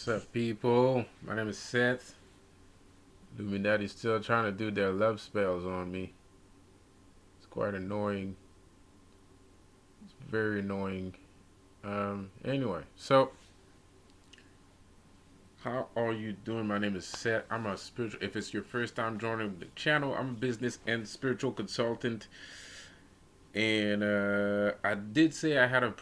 What's up, people? My name is Seth. Illuminati's still trying to do their love spells on me. It's quite annoying. It's very annoying. Anyway, so how are you doing? My name is Seth. I'm a spiritual. If it's your first time joining the channel, I'm a business and spiritual consultant. And I did say I had a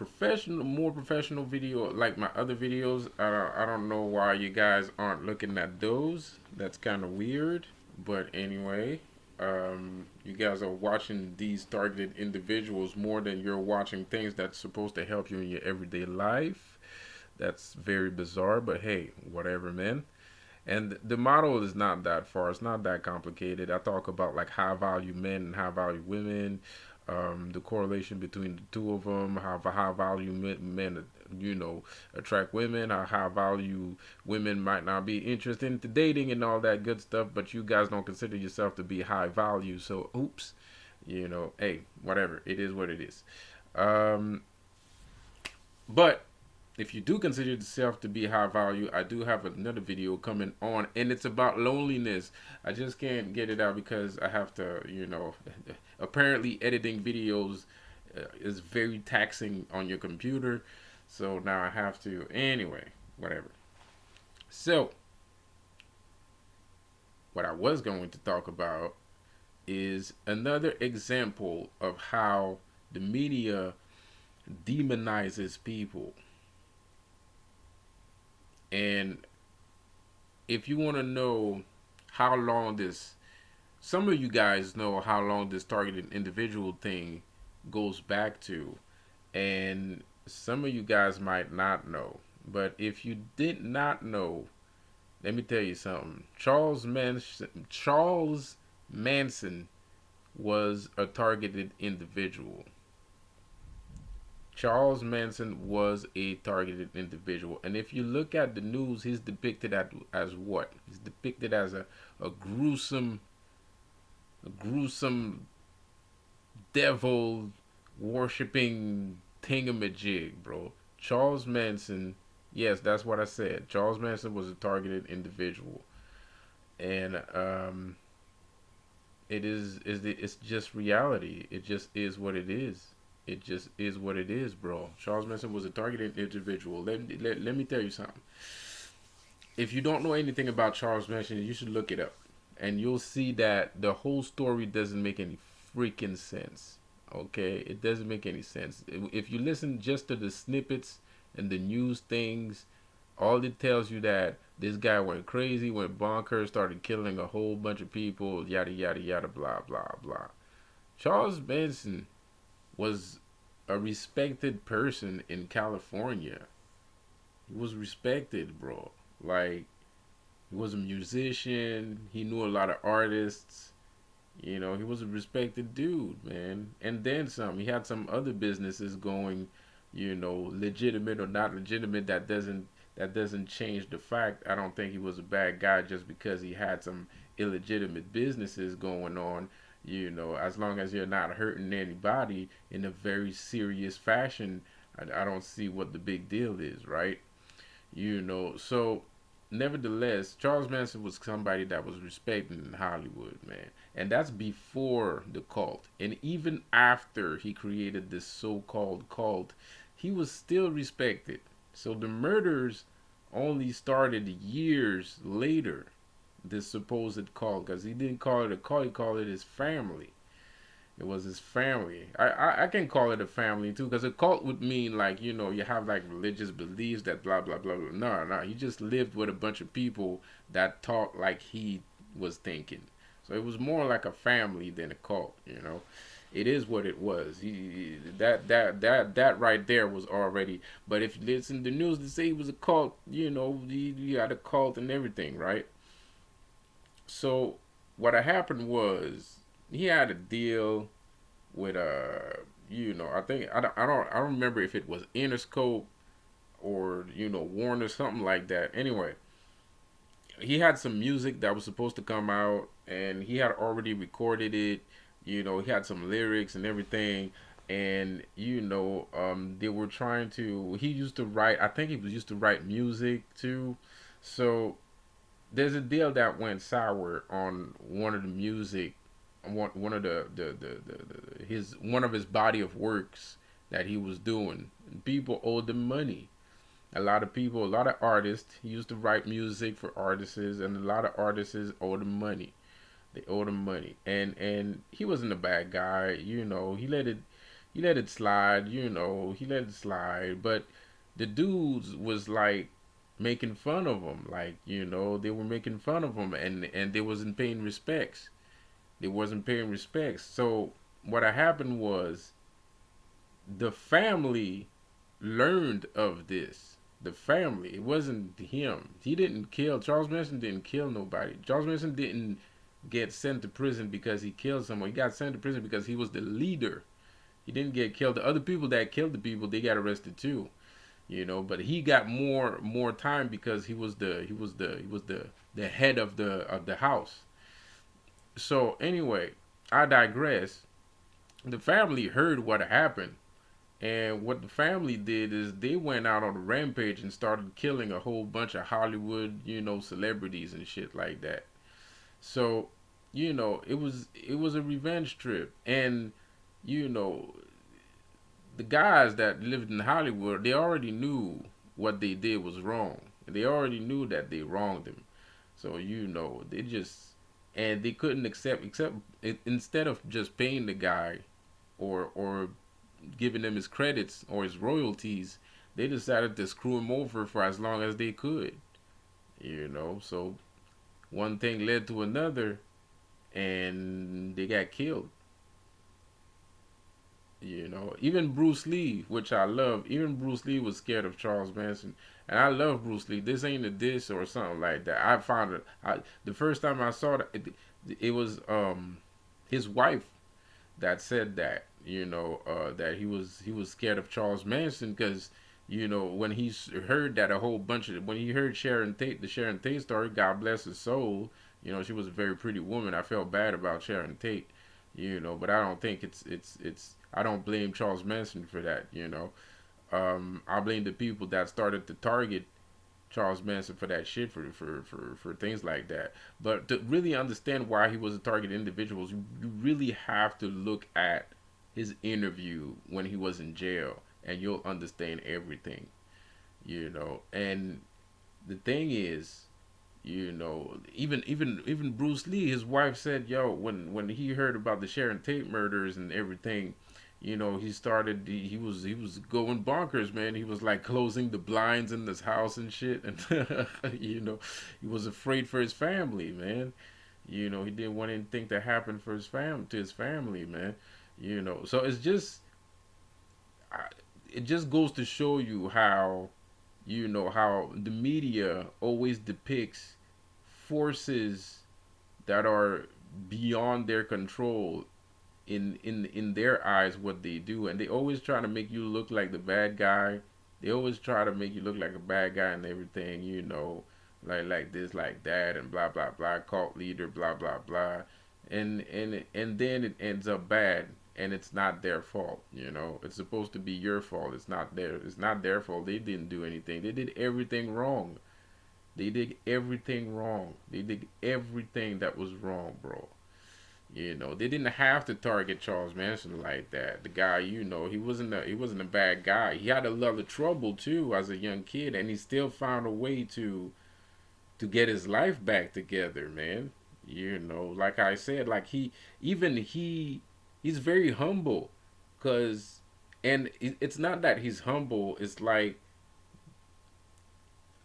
more professional video like my other videos. I don't know why you guys aren't looking at those. That's kind of weird. But anyway, you guys are watching these targeted individuals more than you're watching things that's supposed to help you in your everyday life. That's very bizarre, but hey, whatever, man. And the model is not that far. It's not that complicated. I talk about like high value men and high value women, the correlation between the two of them, how high value men, attract women, how high value women might not be interested in dating and all that good stuff, but you guys don't consider yourself to be high value. So, oops, hey, whatever. It is what it is. Um, but if you do consider yourself to be high value, I do have another video coming on, and it's about loneliness. I just can't get it out because I have to, apparently editing videos is very taxing on your computer. So now I have to, anyway, whatever. So, what I was going to talk about is another example of how the media demonizes people. And if you want to know how long this, some of you guys know how long this targeted individual thing goes back to, and some of you guys might not know. But if you did not know, let me tell you something. Charles Manson was a targeted individual. Charles Manson was a targeted individual. And if you look at the news, he's depicted as what? He's depicted as a gruesome devil worshipping thingamajig, bro. Charles Manson, yes, that's what I said. Charles Manson was a targeted individual. And it's just reality. It just is what it is. It just is what it is, bro. Charles Manson was a targeted individual. Let me tell you something. If you don't know anything about Charles Manson, you should look it up. And you'll see that the whole story doesn't make any freaking sense. Okay? It doesn't make any sense. If you listen just to the snippets and the news things, all it tells you that this guy went crazy, went bonkers, started killing a whole bunch of people, yada yada yada, blah blah blah. Charles Manson was a respected person in California. He was respected, bro. Like, he was a musician. He knew a lot of artists. He was a respected dude, man. And then some. He had some other businesses going, legitimate or not legitimate. That doesn't change the fact. I don't think he was a bad guy just because he had some illegitimate businesses going on. As long as you're not hurting anybody in a very serious fashion, I don't see what the big deal is, right? So nevertheless, Charles Manson was somebody that was respected in Hollywood, man. And that's before the cult. And even after he created this so called cult, he was still respected. So the murders only started years later, this supposed cult, because he didn't call it a cult, he called it his family. It was his family. I can call it a family too, because a cult would mean like, you have like religious beliefs that blah blah blah blah. No, no, he just lived with a bunch of people that talked like he was thinking. So it was more like a family than a cult. It is what it was. That right there was already. But if you listen to the news, they say he was a cult. He had a cult and everything, right? So what happened was he had a deal with I think I don't remember if it was Interscope or Warner, something like that. Anyway, he had some music that was supposed to come out, and he had already recorded it. He had some lyrics and everything, and they were trying to. He used to write. I think he was used to write music too. So there's a deal that went sour on one of the music, one of the his one of his body of works that he was doing. People owed him money. A lot of people, a lot of artists, he used to write music for artists, and a lot of artists owed him money. They owed him money, and he wasn't a bad guy. He let it slide. He let it slide. But the dudes was like making fun of him. Like they were making fun of him, and they wasn't paying respects. They wasn't paying respects. So what happened was the family learned of this. The family. It wasn't him. He didn't kill. Charles Manson didn't kill nobody. Charles Manson didn't get sent to prison because he killed someone. He got sent to prison because he was the leader. He didn't get killed. The other people that killed the people, they got arrested too. But he got more time because he was the head of the house. So anyway, I digress. The family heard what happened. And what the family did is they went out on a rampage and started killing a whole bunch of Hollywood, celebrities and shit like that. So, it was a revenge trip. And, you know, the guys that lived in Hollywood, they already knew what they did was wrong. They already knew that they wronged him. So, they just and they couldn't accept instead of just paying the guy or giving him his credits or his royalties, they decided to screw him over for as long as they could. So one thing led to another, and they got killed. Even Bruce Lee, which I love, even Bruce Lee was scared of Charles Manson, and I love Bruce Lee. This ain't a diss or something like that. I found it. The first time I saw that, it was his wife that said that that he was scared of Charles Manson because when he heard that a whole bunch of when he heard Sharon Tate, the Sharon Tate story, God bless his soul. She was a very pretty woman. I felt bad about Sharon Tate. But I don't think it's I don't blame Charles Manson for that. I blame the people that started to target Charles Manson for that shit, for things like that. But to really understand why he was a target individual, you really have to look at his interview when he was in jail, and you'll understand everything. And the thing is, even Bruce Lee, his wife said, yo, when he heard about the Sharon Tate murders and everything, he was going bonkers, man. He was like closing the blinds in this house and shit, and he was afraid for his family, man. He didn't want anything to happen for his family, man. So it just goes to show you how the media always depicts forces that are beyond their control in their eyes what they do, and they always try to make you look like the bad guy. They always try to make you look like a bad guy and everything, like this, like that, and blah blah blah, cult leader, blah blah blah, and then it ends up bad, and it's not their fault. It's supposed to be your fault. It's not their fault. They didn't do anything. They did everything wrong. They did everything wrong. They did everything that was wrong, bro. They didn't have to target Charles Manson like that. The guy, he wasn't a bad guy. He had a lot of trouble too as a young kid, and he still found a way to get his life back together, man. Like I said, like he's very humble, cause, and it's not that he's humble. It's like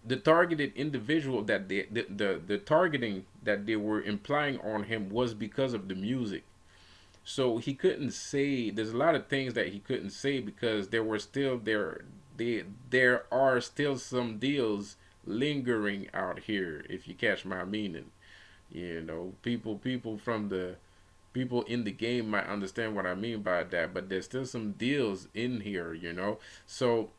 the targeted individual that the targeting that they were implying on him was because of the music. So he couldn't say, there's a lot of things that he couldn't say because there are still some deals lingering out here, if you catch my meaning. People from the people in the game might understand what I mean by that, but there's still some deals in here. So,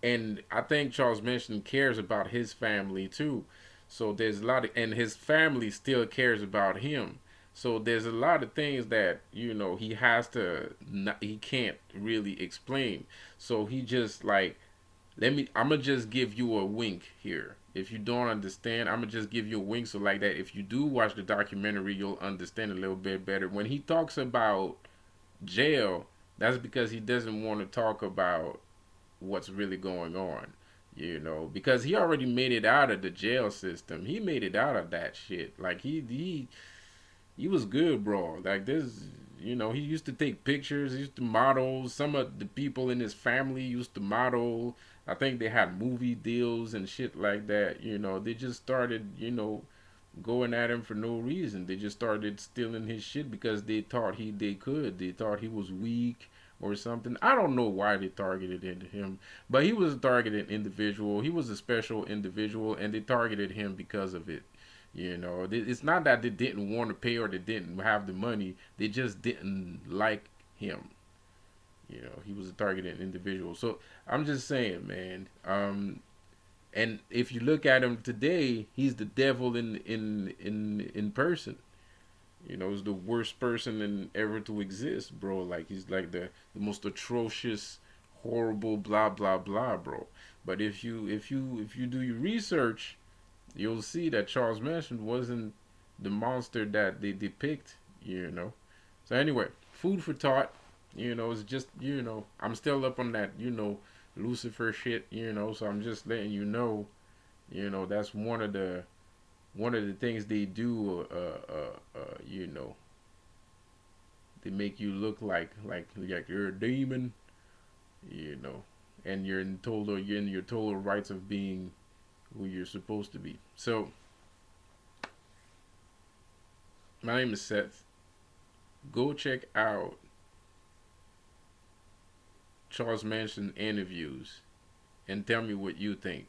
and I think Charles Manson cares about his family too. So there's a lot of, and his family still cares about him. So there's a lot of things that he has to not, he can't really explain. So he just like, I'm gonna just give you a wink here. If you don't understand, I'm gonna just give you a wink. So like that, if you do watch the documentary, you'll understand a little bit better. When he talks about jail, that's because he doesn't want to talk about what's really going on. Because he already made it out of the jail system. He made it out of that shit. Like he was good, bro. Like this, he used to take pictures. He used to model. Some of the people in his family used to model. I think they had movie deals and shit like that. They just started, going at him for no reason. They just started stealing his shit because they thought they could. They thought he was weak or something. I don't know why they targeted him, but he was a targeted individual. He was a special individual, and they targeted him because of it. It's not that they didn't want to pay or they didn't have the money. They just didn't like him. He was a targeted individual. So I'm just saying, man. And if you look at him today, he's the devil in person. He's the worst person ever to exist, bro. Like he's like the most atrocious, horrible, blah blah blah, bro. But if you do your research, you'll see that Charles Manson wasn't the monster that they depict. So anyway, food for thought. It's just I'm still up on that Lucifer shit. So I'm just letting you know. That's one of the things they do. They make you look like you're a demon. You know, and you're in your total rights of being who you're supposed to be. So my name is Seth. Go check out Charles Manson interviews and tell me what you think.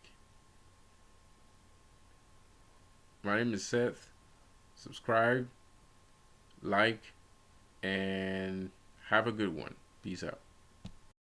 My name is Seth. Subscribe, like, and have a good one. Peace out.